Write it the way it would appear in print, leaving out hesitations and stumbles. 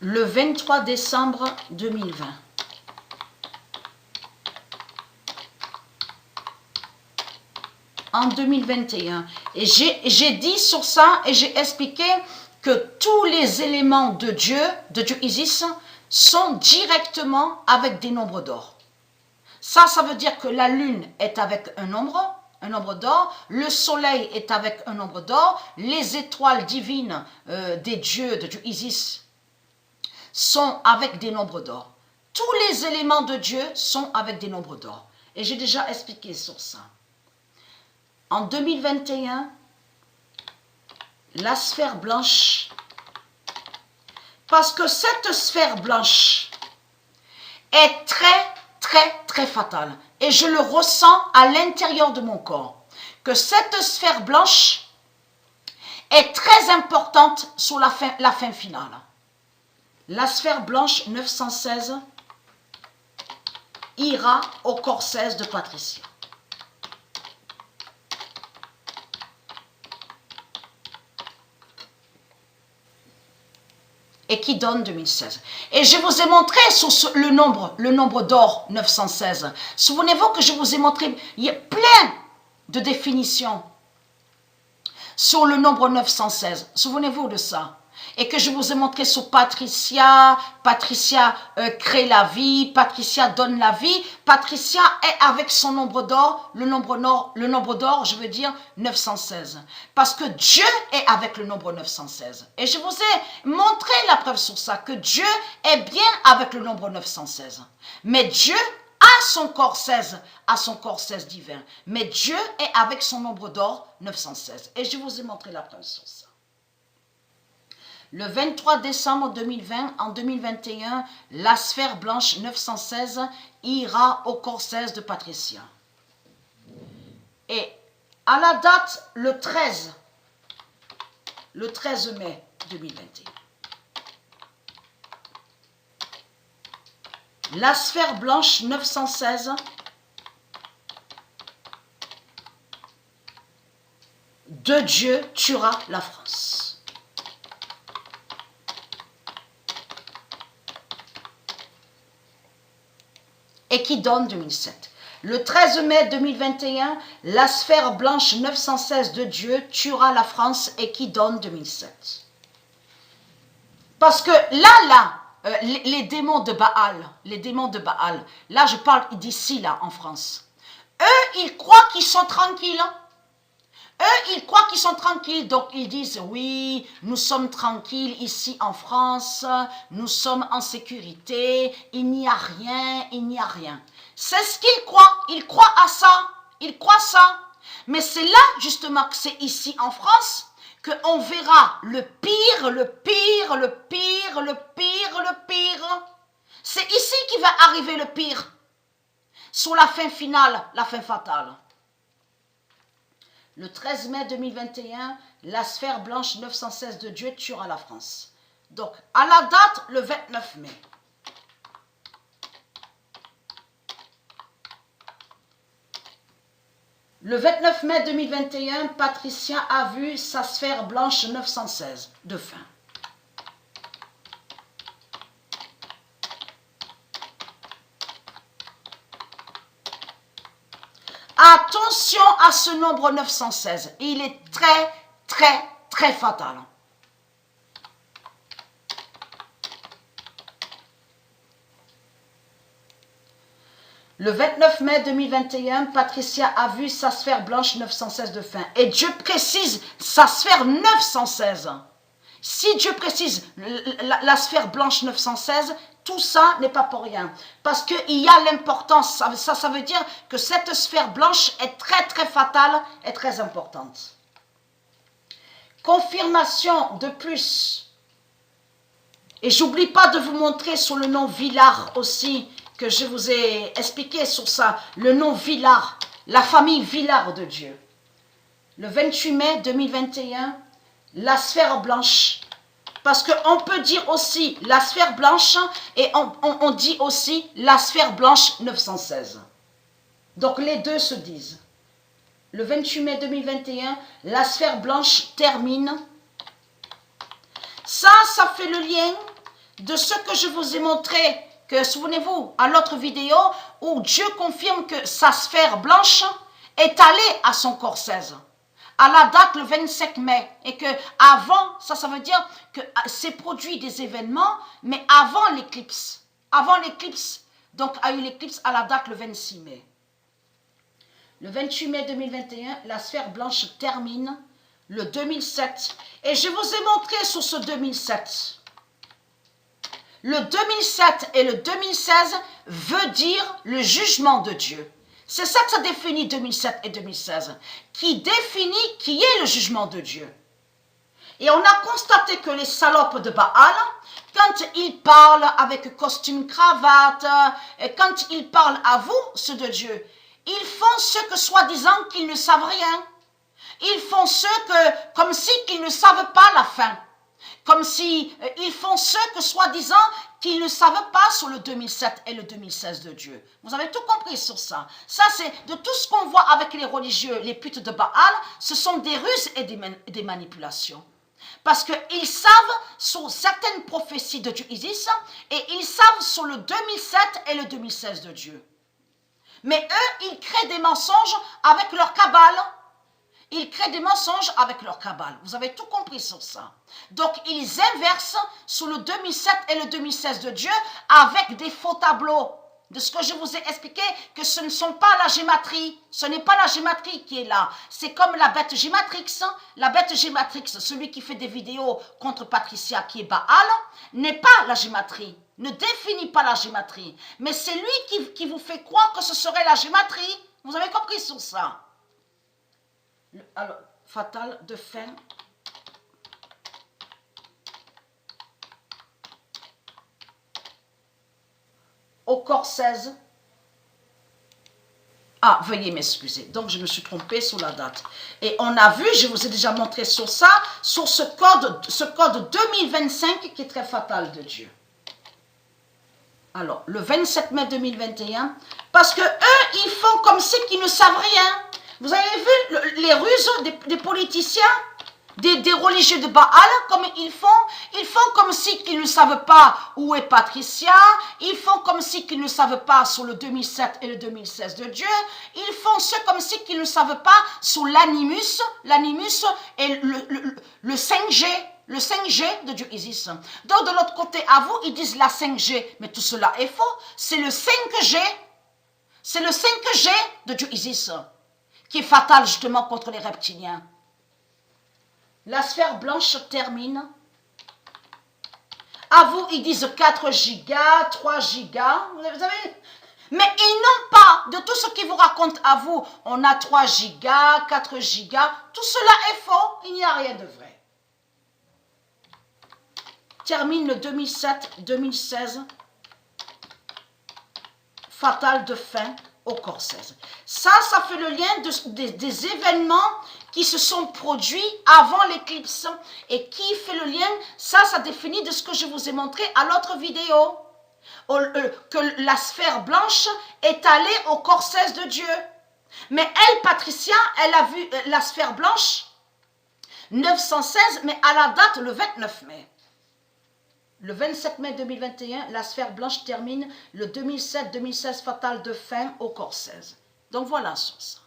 le 23 décembre 2020. En 2021. Et j'ai dit sur ça et j'ai expliqué que tous les éléments de Dieu Isis, sont directement avec des nombres d'or. Ça veut dire que la lune est avec un nombre d'or, le soleil est avec un nombre d'or, les étoiles divines des dieux de Dieu Isis sont avec des nombres d'or. Tous les éléments de Dieu sont avec des nombres d'or. Et j'ai déjà expliqué sur ça. En 2021, la sphère blanche, parce que cette sphère blanche est très fatale. Et je le ressens à l'intérieur de mon corps, que cette sphère blanche est très importante sur la fin finale. La sphère blanche 916 ira au corps 16 de Patricia. Et qui donne 2016. Et je vous ai montré sur le nombre d'or 916. Souvenez-vous que je vous ai montré, il y a plein de définitions sur le nombre 916. Souvenez-vous de ça. Et que je vous ai montré sur Patricia, Patricia crée la vie, Patricia donne la vie, Patricia est avec son nombre d'or, le nombre d'or, je veux dire 916. Parce que Dieu est avec le nombre 916. Et je vous ai montré la preuve sur ça, que Dieu est bien avec le nombre 916. Mais Dieu a son corps 16 divin. Mais Dieu est avec son nombre d'or 916. Et je vous ai montré la preuve sur ça. Le 23 décembre 2020, en 2021, la sphère blanche 916 ira au corps 16 de Patricia. Et à la date, le 13 mai 2021, la sphère blanche 916 de Dieu tuera la France. Et qui donne 2007. Le 13 mai 2021, la sphère blanche 916 de Dieu tuera la France et qui donne 2007. Parce que là, les démons de Baal, là je parle d'ici, là, en France, eux, ils croient qu'ils sont tranquilles. Eux, ils croient qu'ils sont tranquilles, donc ils disent, oui, nous sommes tranquilles ici en France, nous sommes en sécurité, il n'y a rien. C'est ce qu'ils croient, ils croient à ça, ils croient ça. Mais c'est là, justement, que c'est ici en France, qu'on verra le pire. C'est ici qu'il va arriver le pire, sur la fin finale, la fin fatale. Le 13 mai 2021, la sphère blanche 916 de Dieu tuera la France. Donc, à la date, le 29 mai. Le 29 mai 2021, Patricia a vu sa sphère blanche 916 de fin. Attention à ce nombre 916. Il est très fatal. Le 29 mai 2021, Patricia a vu sa sphère blanche 916 de fin. Et Dieu précise sa sphère 916. Si Dieu précise la sphère blanche 916, tout ça n'est pas pour rien. Parce qu'il y a l'importance. Ça veut dire que cette sphère blanche est très fatale et très importante. Confirmation de plus. Et j'oublie pas de vous montrer sur le nom Villard aussi, que je vous ai expliqué sur ça. Le nom Villard, la famille Villard de Dieu. Le 28 mai 2021, la sphère blanche. Parce qu'on peut dire aussi la sphère blanche et on dit aussi la sphère blanche 916. Donc les deux se disent. Le 28 mai 2021, la sphère blanche termine. Ça fait le lien de ce que je vous ai montré, que souvenez-vous, à l'autre vidéo, où Dieu confirme que sa sphère blanche est allée à son corps 16, à la date le 25 mai, et que avant, ça veut dire que c'est produit des événements, mais avant l'éclipse, donc a eu l'éclipse à la date le 26 mai. Le 28 mai 2021, la sphère blanche termine le 2007. Et je vous ai montré sur ce 2007. Le 2007 et le 2016 veut dire le jugement de Dieu. C'est ça que ça définit 2007 et 2016, qui définit qui est le jugement de Dieu. Et on a constaté que les salopes de Baal, quand ils parlent avec costume, cravate, et quand ils parlent à vous, ceux de Dieu, ils font ce que soi-disant qu'ils ne savent rien. Ils font ce que, comme si qu'ils ne savent pas la fin. Comme si ils font ce que soi-disant qu'ils ne savent pas sur le 2007 et le 2016 de Dieu. Vous avez tout compris sur ça. Ça, c'est de tout ce qu'on voit avec les religieux, les putes de Baal, ce sont des ruses et des manipulations. Parce qu'ils savent sur certaines prophéties de Dieu Isis et ils savent sur le 2007 et le 2016 de Dieu. Mais eux, ils créent des mensonges avec leur cabale. Ils créent des mensonges avec leur cabale. Vous avez tout compris sur ça. Donc, ils inversent sur le 2007 et le 2016 de Dieu avec des faux tableaux. De ce que je vous ai expliqué, que ce ne sont pas la gématrie. Ce n'est pas la gématrie qui est là. C'est comme la bête gématrix. La bête gématrix, celui qui fait des vidéos contre Patricia, qui est Baal, n'est pas la gématrie. Ne définit pas la gématrie. Mais c'est lui qui vous fait croire que ce serait la gématrie. Vous avez compris sur ça. Alors, fatal de fin. Au corps 16. Ah, veuillez m'excuser. Donc, je me suis trompée sur la date. Et on a vu, je vous ai déjà montré sur ça, sur ce code 2025 qui est très fatal de Dieu. Alors, le 27 mai 2021, parce que eux, ils font comme si qu'ils ne savent rien. Vous avez vu les ruses des politiciens, des religieux de Baal, comme ils font comme si qu'ils ne savent pas où est Patricia, ils font comme si qu'ils ne savent pas sur le 2007 et le 2016 de Dieu, ils font comme si qu'ils ne savent pas sur l'animus et le 5G, le 5G de Dieu Isis. Donc de l'autre côté, à vous, ils disent la 5G, mais tout cela est faux, c'est le 5G, c'est le 5G de Dieu Isis, qui est fatal justement contre les reptiliens. La sphère blanche termine. À vous, ils disent 4 gigas, 3 gigas. Vous savez? Mais ils n'ont pas de tout ce qu'ils vous racontent à vous. On a 3 gigas, 4 gigas. Tout cela est faux. Il n'y a rien de vrai. Termine le 2007-2016. Fatal de fin au corps 16. Ça fait le lien des événements qui se sont produits avant l'éclipse. Et qui fait le lien? Ça définit de ce que je vous ai montré à l'autre vidéo. Que la sphère blanche est allée au corps 16 de Dieu. Mais elle, Patricia, elle a vu la sphère blanche 916, mais à la date le 29 mai. Le 27 mai 2021, la sphère blanche termine le 2007-2016 fatal de fin au corps 16. Donc voilà sur ça.